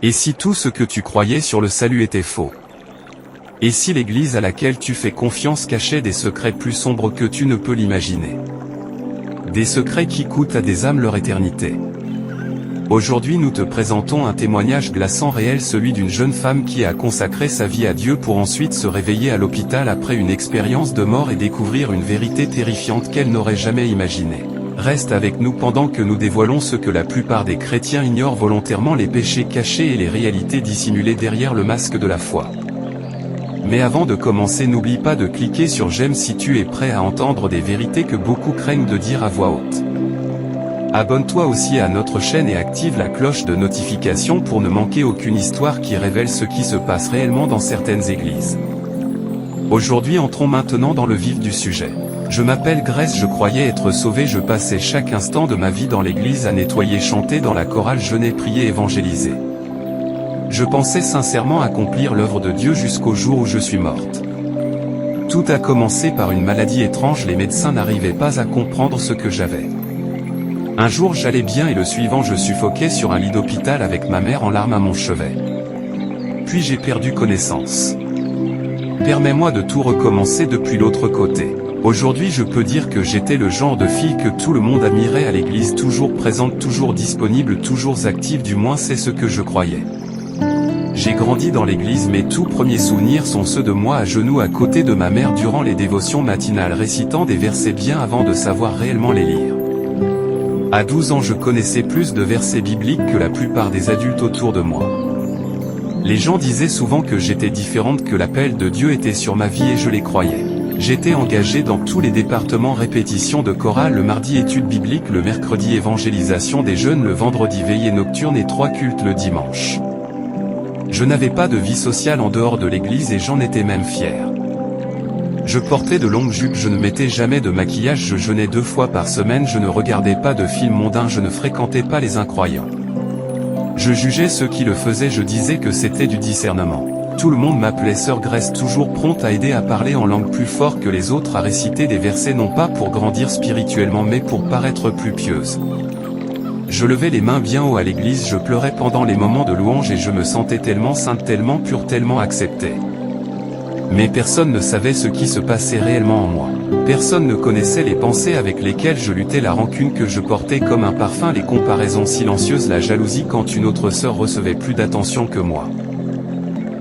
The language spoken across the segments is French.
Et si tout ce que tu croyais sur le salut était faux? Et si l'Église à laquelle tu fais confiance cachait des secrets plus sombres que tu ne peux l'imaginer? Des secrets qui coûtent à des âmes leur éternité. Aujourd'hui nous te présentons un témoignage glaçant réel, celui d'une jeune femme qui a consacré sa vie à Dieu pour ensuite se réveiller à l'hôpital après une expérience de mort et découvrir une vérité terrifiante qu'elle n'aurait jamais imaginée. Reste avec nous pendant que nous dévoilons ce que la plupart des chrétiens ignorent volontairement, les péchés cachés et les réalités dissimulées derrière le masque de la foi. Mais avant de commencer, n'oublie pas de cliquer sur j'aime si tu es prêt à entendre des vérités que beaucoup craignent de dire à voix haute. Abonne-toi aussi à notre chaîne et active la cloche de notification pour ne manquer aucune histoire qui révèle ce qui se passe réellement dans certaines églises. Aujourd'hui, entrons maintenant dans le vif du sujet. Je m'appelle Grace, je croyais être sauvé, je passais chaque instant de ma vie dans l'église à nettoyer, chanter dans la chorale, jeûner, prier, évangéliser. Je pensais sincèrement accomplir l'œuvre de Dieu jusqu'au jour où je suis morte. Tout a commencé par une maladie étrange, les médecins n'arrivaient pas à comprendre ce que j'avais. Un jour j'allais bien et le suivant je suffoquais sur un lit d'hôpital avec ma mère en larmes à mon chevet. Puis j'ai perdu connaissance. Permets-moi de tout recommencer depuis l'autre côté. Aujourd'hui je peux dire que j'étais le genre de fille que tout le monde admirait à l'église, toujours présente, toujours disponible, toujours active, du moins c'est ce que je croyais. J'ai grandi dans l'église, mes tout premiers souvenirs sont ceux de moi à genoux à côté de ma mère durant les dévotions matinales, récitant des versets bien avant de savoir réellement les lire. À 12 ans je connaissais plus de versets bibliques que la plupart des adultes autour de moi. Les gens disaient souvent que j'étais différente, que l'appel de Dieu était sur ma vie et je les croyais. J'étais engagé dans tous les départements, répétition de chorale le mardi, études bibliques le mercredi, évangélisation des jeunes le vendredi, veillée nocturne et 3 cultes le dimanche. Je n'avais pas de vie sociale en dehors de l'église et j'en étais même fier. Je portais de longues jupes, je ne mettais jamais de maquillage, je jeûnais 2 fois par semaine, je ne regardais pas de films mondains, je ne fréquentais pas les incroyants. Je jugeais ceux qui le faisaient, je disais que c'était du discernement. Tout le monde m'appelait Sœur Grace, toujours prompte à aider, à parler en langue plus fort que les autres, à réciter des versets non pas pour grandir spirituellement mais pour paraître plus pieuse. Je levais les mains bien haut à l'église, je pleurais pendant les moments de louange et je me sentais tellement sainte, tellement pure, tellement acceptée. Mais personne ne savait ce qui se passait réellement en moi. Personne ne connaissait les pensées avec lesquelles je luttais, la rancune que je portais comme un parfum, les comparaisons silencieuses, la jalousie quand une autre sœur recevait plus d'attention que moi.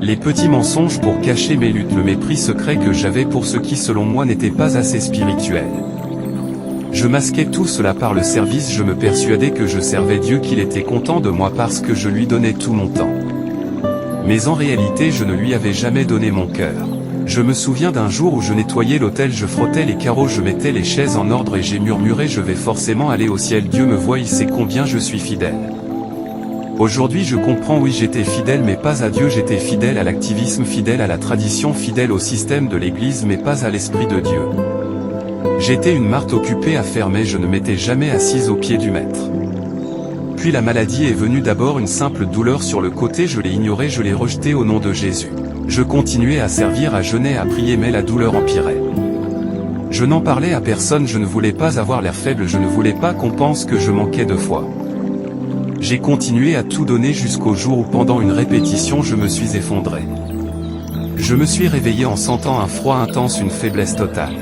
Les petits mensonges pour cacher mes luttes, le mépris secret que j'avais pour ceux qui selon moi n'étaient pas assez spirituels. Je masquais tout cela par le service, je me persuadais que je servais Dieu, qu'il était content de moi parce que je lui donnais tout mon temps. Mais en réalité je ne lui avais jamais donné mon cœur. Je me souviens d'un jour où je nettoyais l'autel, je frottais les carreaux, je mettais les chaises en ordre et j'ai murmuré: je vais forcément aller au ciel, Dieu me voit, il sait combien je suis fidèle. Aujourd'hui je comprends, oui j'étais fidèle mais pas à Dieu, j'étais fidèle à l'activisme, fidèle à la tradition, fidèle au système de l'église mais pas à l'esprit de Dieu. J'étais une marthe occupée à faire, mais je ne m'étais jamais assise aux pieds du maître. Puis la maladie est venue, d'abord une simple douleur sur le côté, je l'ai ignorée, je l'ai rejetée au nom de Jésus. Je continuais à servir, à jeûner, à prier, mais la douleur empirait. Je n'en parlais à personne, je ne voulais pas avoir l'air faible, je ne voulais pas qu'on pense que je manquais de foi. J'ai continué à tout donner jusqu'au jour où pendant une répétition je me suis effondré. Je me suis réveillé en sentant un froid intense, une faiblesse totale.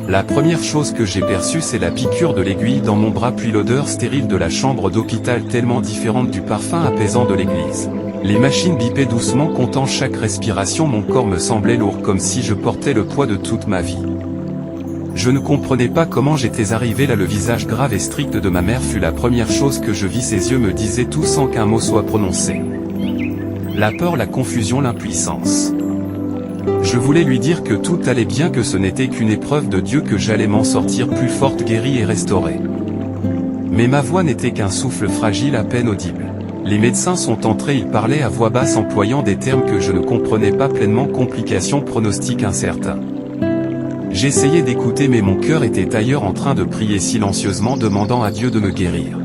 La première chose que j'ai perçue c'est la piqûre de l'aiguille dans mon bras, puis l'odeur stérile de la chambre d'hôpital tellement différente du parfum apaisant de l'église. Les machines bipaient doucement, comptant chaque respiration, mon corps me semblait lourd comme si je portais le poids de toute ma vie. Je ne comprenais pas comment j'étais arrivé là, le visage grave et strict de ma mère fut la première chose que je vis, ses yeux me disaient tout sans qu'un mot soit prononcé. La peur, la confusion, l'impuissance. Je voulais lui dire que tout allait bien, que ce n'était qu'une épreuve de Dieu, que j'allais m'en sortir plus forte, guérie et restaurée. Mais ma voix n'était qu'un souffle fragile, à peine audible. Les médecins sont entrés, ils parlaient à voix basse employant des termes que je ne comprenais pas pleinement, complications, pronostics incertains. J'essayais d'écouter mais mon cœur était ailleurs, en train de prier silencieusement, demandant à Dieu de me guérir.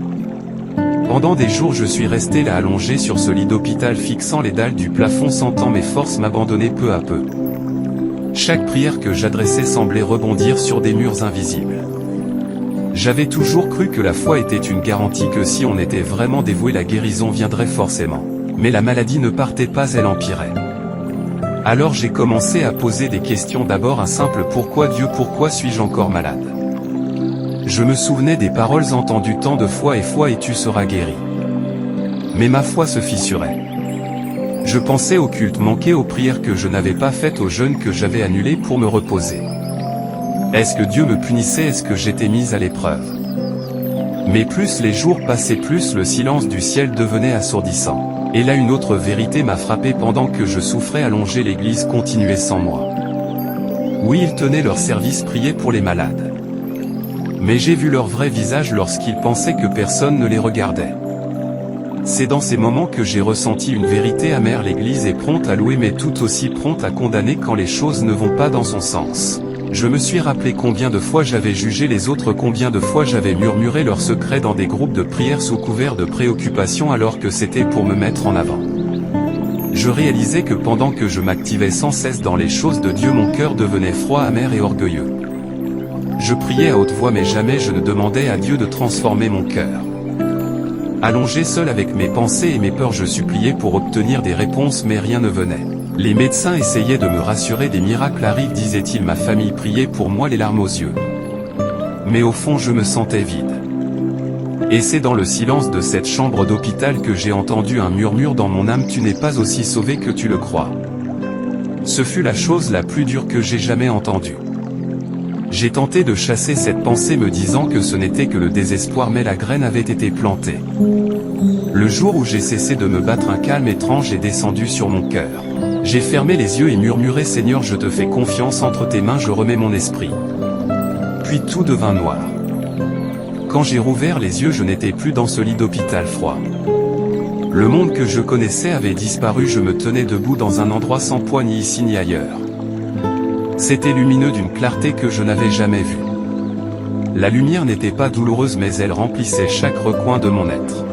Pendant des jours je suis resté là allongé sur ce lit d'hôpital, fixant les dalles du plafond, sentant mes forces m'abandonner peu à peu. Chaque prière que j'adressais semblait rebondir sur des murs invisibles. J'avais toujours cru que la foi était une garantie que si on était vraiment dévoué la guérison viendrait forcément. Mais la maladie ne partait pas, elle empirait. Alors j'ai commencé à poser des questions, d'abord un simple pourquoi Dieu, pourquoi suis-je encore malade? Je me souvenais des paroles entendues tant de fois et tu seras guéri. Mais ma foi se fissurait. Je pensais aux cultes manqués, aux prières que je n'avais pas faites, aux jeûnes que j'avais annulés pour me reposer. Est-ce que Dieu me punissait? Est-ce que j'étais mise à l'épreuve? Mais plus les jours passaient, plus le silence du ciel devenait assourdissant. Et là une autre vérité m'a frappé: pendant que je souffrais allongé, l'Église continuait sans moi. Oui, ils tenaient leur service, priaient pour les malades. Mais j'ai vu leur vrai visage lorsqu'ils pensaient que personne ne les regardait. C'est dans ces moments que j'ai ressenti une vérité amère: l'Église est prompte à louer mais tout aussi prompte à condamner quand les choses ne vont pas dans son sens. Je me suis rappelé combien de fois j'avais jugé les autres, combien de fois j'avais murmuré leurs secrets dans des groupes de prière sous couvert de préoccupation alors que c'était pour me mettre en avant. Je réalisais que pendant que je m'activais sans cesse dans les choses de Dieu, mon cœur devenait froid, amer et orgueilleux. Je priais à haute voix mais jamais je ne demandais à Dieu de transformer mon cœur. Allongé seul avec mes pensées et mes peurs, je suppliais pour obtenir des réponses mais rien ne venait. Les médecins essayaient de me rassurer, des miracles arrivent disait-il, ma famille priait pour moi les larmes aux yeux. Mais au fond je me sentais vide. Et c'est dans le silence de cette chambre d'hôpital que j'ai entendu un murmure dans mon âme: tu n'es pas aussi sauvé que tu le crois. Ce fut la chose la plus dure que j'ai jamais entendue. J'ai tenté de chasser cette pensée me disant que ce n'était que le désespoir, mais la graine avait été plantée. Le jour où j'ai cessé de me battre, un calme étrange est descendu sur mon cœur. J'ai fermé les yeux et murmuré: Seigneur, je te fais confiance, entre tes mains je remets mon esprit. Puis tout devint noir. Quand j'ai rouvert les yeux, je n'étais plus dans ce lit d'hôpital froid. Le monde que je connaissais avait disparu, je me tenais debout dans un endroit sans poids ni ici ni ailleurs. C'était lumineux d'une clarté que je n'avais jamais vue. La lumière n'était pas douloureuse mais elle remplissait chaque recoin de mon être.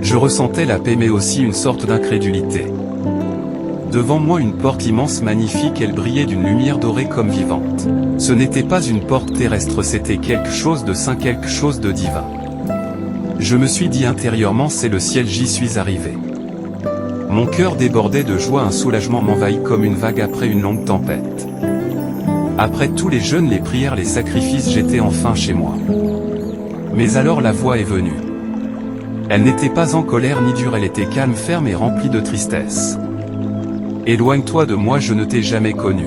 Je ressentais la paix mais aussi une sorte d'incrédulité. Devant moi une porte immense, magnifique, elle brillait d'une lumière dorée comme vivante. Ce n'était pas une porte terrestre, c'était quelque chose de saint, quelque chose de divin. Je me suis dit intérieurement: c'est le ciel, j'y suis arrivé. Mon cœur débordait de joie, un soulagement m'envahit comme une vague après une longue tempête. Après tous les jeûnes, les prières, les sacrifices, j'étais enfin chez moi. Mais alors la voix est venue. Elle n'était pas en colère ni dure, elle était calme, ferme et remplie de tristesse. Éloigne-toi de moi, je ne t'ai jamais connu.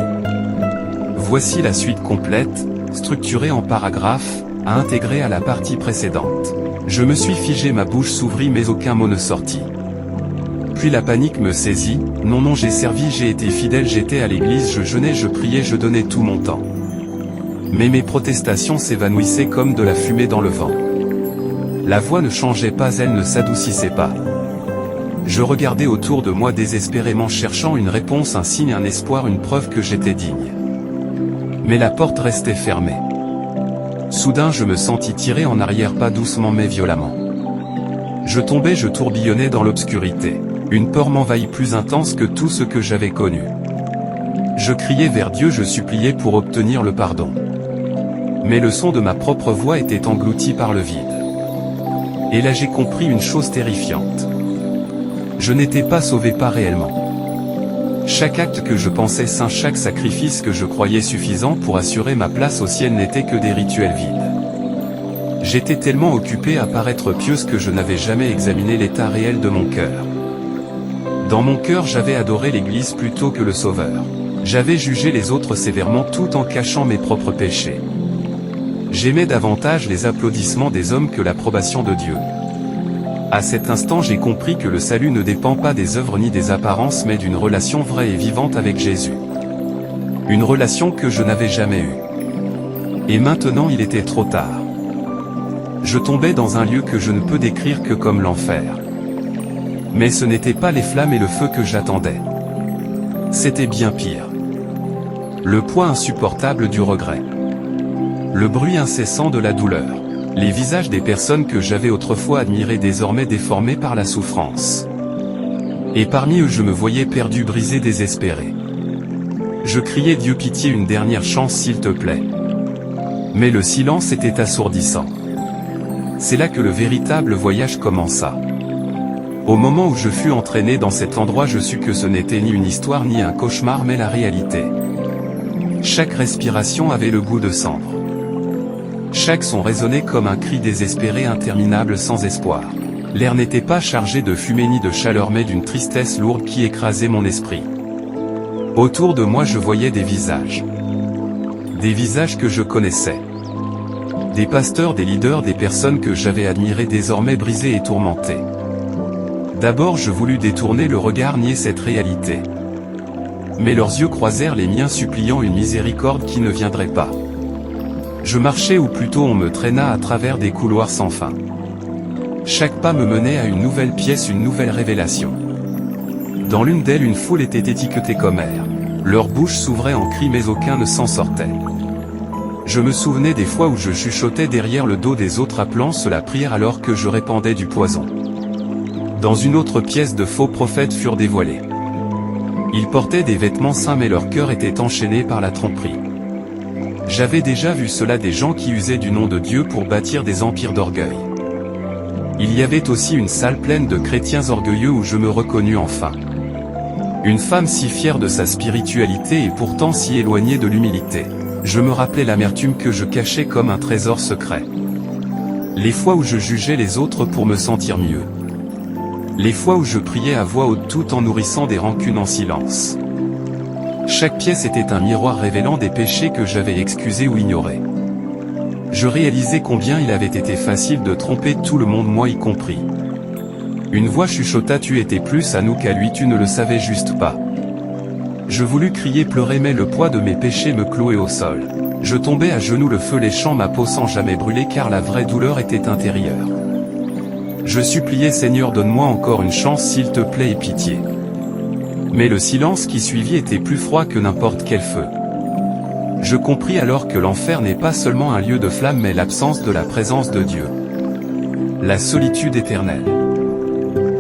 Voici la suite complète, structurée en paragraphes, à intégrer à la partie précédente. Je me suis figé, ma bouche s'ouvrit mais aucun mot ne sortit. Puis la panique me saisit: non, j'ai servi, j'ai été fidèle, j'étais à l'église, je jeûnais, je priais, je donnais tout mon temps. Mais mes protestations s'évanouissaient comme de la fumée dans le vent. La voix ne changeait pas, elle ne s'adoucissait pas. Je regardais autour de moi désespérément, cherchant une réponse, un signe, un espoir, une preuve que j'étais digne. Mais la porte restait fermée. Soudain je me sentis tirer en arrière, pas doucement mais violemment. Je tombais, je tourbillonnais dans l'obscurité. Une peur m'envahit plus intense que tout ce que j'avais connu. Je criais vers Dieu, je suppliais pour obtenir le pardon. Mais le son de ma propre voix était englouti par le vide. Et là j'ai compris une chose terrifiante. Je n'étais pas sauvé, pas réellement. Chaque acte que je pensais saint, chaque sacrifice que je croyais suffisant pour assurer ma place au ciel n'était que des rituels vides. J'étais tellement occupé à paraître pieuse que je n'avais jamais examiné l'état réel de mon cœur. Dans mon cœur, j'avais adoré l'Église plutôt que le Sauveur. J'avais jugé les autres sévèrement tout en cachant mes propres péchés. J'aimais davantage les applaudissements des hommes que l'approbation de Dieu. À cet instant, j'ai compris que le salut ne dépend pas des œuvres ni des apparences mais d'une relation vraie et vivante avec Jésus. Une relation que je n'avais jamais eue. Et maintenant il était trop tard. Je tombais dans un lieu que je ne peux décrire que comme l'enfer. Mais ce n'était pas les flammes et le feu que j'attendais. C'était bien pire. Le poids insupportable du regret. Le bruit incessant de la douleur. Les visages des personnes que j'avais autrefois admirées désormais déformés par la souffrance. Et parmi eux je me voyais perdu, brisé, désespéré. Je criais: Dieu, pitié, une dernière chance s'il te plaît. Mais le silence était assourdissant. C'est là que le véritable voyage commença. Au moment où je fus entraîné dans cet endroit, je sus que ce n'était ni une histoire ni un cauchemar mais la réalité. Chaque respiration avait le goût de cendre. Chaque son résonnait comme un cri désespéré interminable sans espoir. L'air n'était pas chargé de fumée ni de chaleur mais d'une tristesse lourde qui écrasait mon esprit. Autour de moi je voyais des visages. Des visages que je connaissais. Des pasteurs, des leaders, des personnes que j'avais admirées désormais brisées et tourmentées. D'abord je voulus détourner le regard, nier cette réalité. Mais leurs yeux croisèrent les miens suppliant une miséricorde qui ne viendrait pas. Je marchais ou plutôt on me traîna à travers des couloirs sans fin. Chaque pas me menait à une nouvelle pièce, une nouvelle révélation. Dans l'une d'elles une foule était étiquetée comme air. Leurs bouches s'ouvraient en cris mais aucun ne s'en sortait. Je me souvenais des fois où je chuchotais derrière le dos des autres appelant cela prière alors que je répandais du poison. Dans une autre pièce de faux prophètes furent dévoilés. Ils portaient des vêtements saints mais leur cœur était enchaîné par la tromperie. J'avais déjà vu cela, des gens qui usaient du nom de Dieu pour bâtir des empires d'orgueil. Il y avait aussi une salle pleine de chrétiens orgueilleux où je me reconnus enfin. Une femme si fière de sa spiritualité et pourtant si éloignée de l'humilité. Je me rappelais l'amertume que je cachais comme un trésor secret. Les fois où je jugeais les autres pour me sentir mieux. Les fois où je priais à voix haute tout en nourrissant des rancunes en silence. Chaque pièce était un miroir révélant des péchés que j'avais excusés ou ignorés. Je réalisais combien il avait été facile de tromper tout le monde, moi y compris. Une voix chuchota: tu étais plus à nous qu'à lui, tu ne le savais juste pas. Je voulus crier, pleurer, mais le poids de mes péchés me clouait au sol. Je tombais à genoux, le feu léchant ma peau sans jamais brûler car la vraie douleur était intérieure. Je suppliais: Seigneur, donne-moi encore une chance s'il te plaît, et pitié. Mais le silence qui suivit était plus froid que n'importe quel feu. Je compris alors que l'enfer n'est pas seulement un lieu de flamme mais l'absence de la présence de Dieu. La solitude éternelle.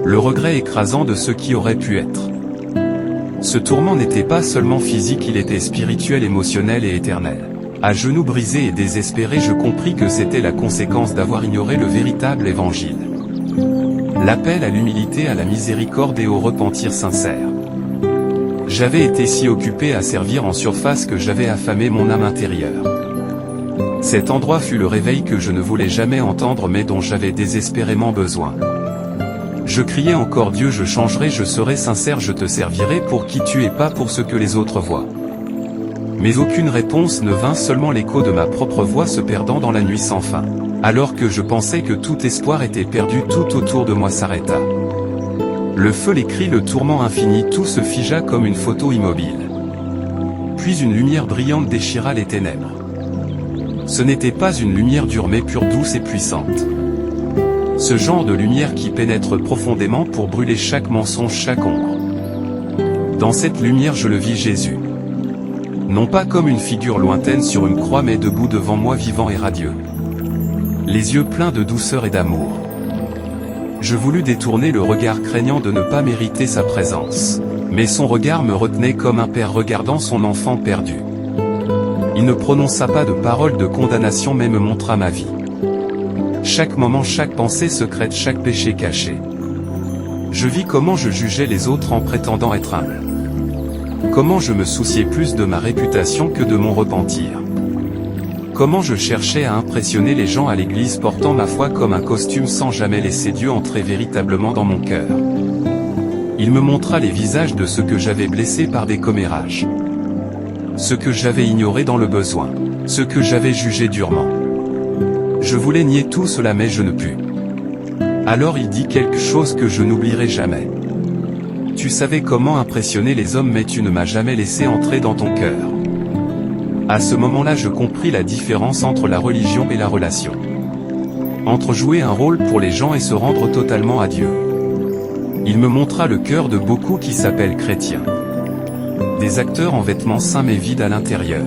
Le regret écrasant de ce qui aurait pu être. Ce tourment n'était pas seulement physique, il était spirituel, émotionnel et éternel. À genoux brisés et désespérés, je compris que c'était la conséquence d'avoir ignoré le véritable évangile. L'appel à l'humilité, à la miséricorde et au repentir sincère. J'avais été si occupé à servir en surface que j'avais affamé mon âme intérieure. Cet endroit fut le réveil que je ne voulais jamais entendre mais dont j'avais désespérément besoin. Je criais encore: Dieu, je changerai, je serai sincère, je te servirai pour qui tu es, pas pour ce que les autres voient. Mais aucune réponse ne vint, seulement l'écho de ma propre voix se perdant dans la nuit sans fin. Alors que je pensais que tout espoir était perdu, tout autour de moi s'arrêta. Le feu, les cris, le tourment infini, tout se figea comme une photo immobile. Puis une lumière brillante déchira les ténèbres. Ce n'était pas une lumière dure mais pure, douce et puissante. Ce genre de lumière qui pénètre profondément pour brûler chaque mensonge, chaque ombre. Dans cette lumière je le vis, Jésus. Non pas comme une figure lointaine sur une croix mais debout devant moi, vivant et radieux. Les yeux pleins de douceur et d'amour. Je voulus détourner le regard craignant de ne pas mériter sa présence. Mais son regard me retenait comme un père regardant son enfant perdu. Il ne prononça pas de paroles de condamnation mais me montra ma vie. Chaque moment, chaque pensée secrète, chaque péché caché. Je vis comment je jugeais les autres en prétendant être humble. Comment je me souciais plus de ma réputation que de mon repentir. Comment je cherchais à impressionner les gens à l'église portant ma foi comme un costume sans jamais laisser Dieu entrer véritablement dans mon cœur. Il me montra les visages de ceux que j'avais blessés par des commérages. Ceux que j'avais ignorés dans le besoin. Ceux que j'avais jugés durement. Je voulais nier tout cela mais je ne pus. Alors il dit quelque chose que je n'oublierai jamais. Tu savais comment impressionner les hommes mais tu ne m'as jamais laissé entrer dans ton cœur. À ce moment-là je compris la différence entre la religion et la relation. Entre jouer un rôle pour les gens et se rendre totalement à Dieu. Il me montra le cœur de beaucoup qui s'appellent chrétiens. Des acteurs en vêtements saints mais vides à l'intérieur.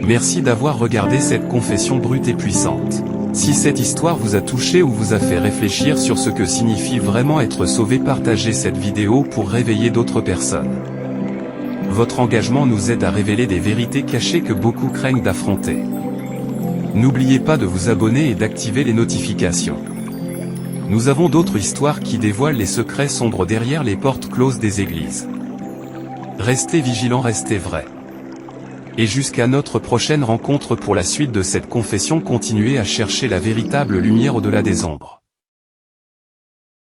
Merci d'avoir regardé cette confession brute et puissante. Si cette histoire vous a touché ou vous a fait réfléchir sur ce que signifie vraiment être sauvé, partagez cette vidéo pour réveiller d'autres personnes. Votre engagement nous aide à révéler des vérités cachées que beaucoup craignent d'affronter. N'oubliez pas de vous abonner et d'activer les notifications. Nous avons d'autres histoires qui dévoilent les secrets sombres derrière les portes closes des églises. Restez vigilants, restez vrais. Et jusqu'à notre prochaine rencontre pour la suite de cette confession, continuez à chercher la véritable lumière au-delà des ombres.